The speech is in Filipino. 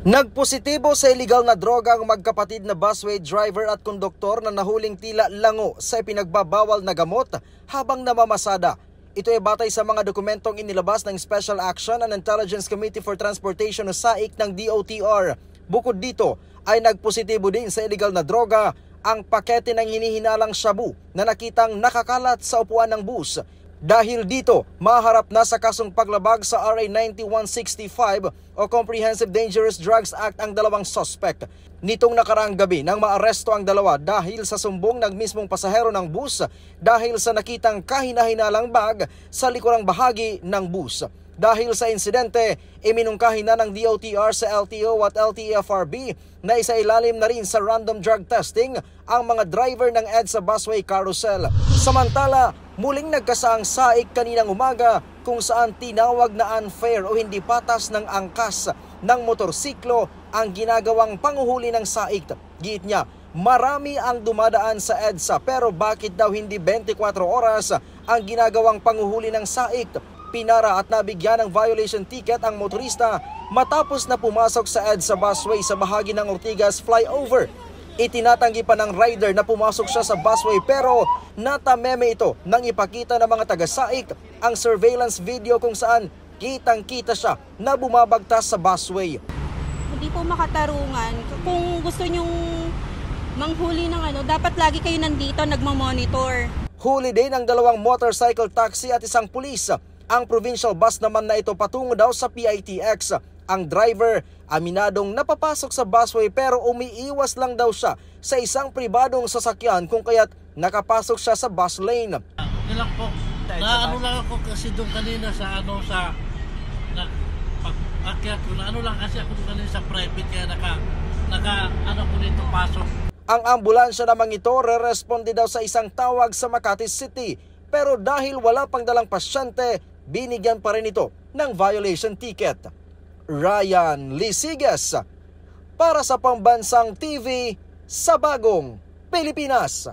Nagpositibo sa iligal na droga ang magkapatid na busway driver at konduktor na nahuling tila lango sa ipinagbabawal na gamot habang namamasada. Ito ay batay sa mga dokumentong inilabas ng Special Action and Intelligence Committee for Transportation o SAIC ng DOTR. Bukod dito ay nagpositibo din sa iligal na droga ang pakete ng hinihinalang shabu na nakitang nakakalat sa upuan ng bus. Dahil dito, maharap na sa kasong paglabag sa RA 9165 o Comprehensive Dangerous Drugs Act ang dalawang suspect. Nitong nakaraang gabi nang maaresto ang dalawa dahil sa sumbong ng mismong pasahero ng bus dahil sa nakitang kahina-hinalang bag sa likurang bahagi ng bus. Dahil sa insidente, iminungkahi na ng DOTR sa LTO at LTFRB na isailalim na rin sa random drug testing ang mga driver ng EDSA Busway Carousel. Samantala, muling nagkasaang SAIC kaninang umaga kung saan tinawag na unfair o hindi patas ng angkas ng motorsiklo ang ginagawang panguhuli ng SAIC. Giit niya, marami ang dumadaan sa EDSA pero bakit daw hindi 24 oras ang ginagawang panguhuli ng SAIC? Pinara at nabigyan ng violation ticket ang motorista matapos na pumasok sa EDSA busway sa bahagi ng Ortigas flyover. Itinatanggi pa ng rider na pumasok siya sa busway pero natameme ito nang ipakita ng mga taga-SAIC ang surveillance video kung saan kitang-kita siya na bumabagtas sa busway. Hindi po makatarungan. Kung gusto nyong manghuli ng dapat lagi kayo nandito nagmamonitor. Huli din ang dalawang motorcycle taxi at isang pulis. Ang provincial bus naman na ito patungo daw sa PITX. Ang driver, aminadong napapasok sa busway pero umiiwas lang daw siya sa isang pribadong sasakyan kung kaya't nakapasok siya sa bus lane. Lang po, lang ako kasi doon kanina sa pag-akyat ko lang kasi ako doon kanina sa private kaya naka ko dito pasok. Ang ambulansya namang ito re-responde daw sa isang tawag sa Makati City pero dahil wala pang dalang pasyente, binigyan pa rin ito ng violation ticket. Ryan Lisigas para sa Pambansang TV sa Bagong Pilipinas.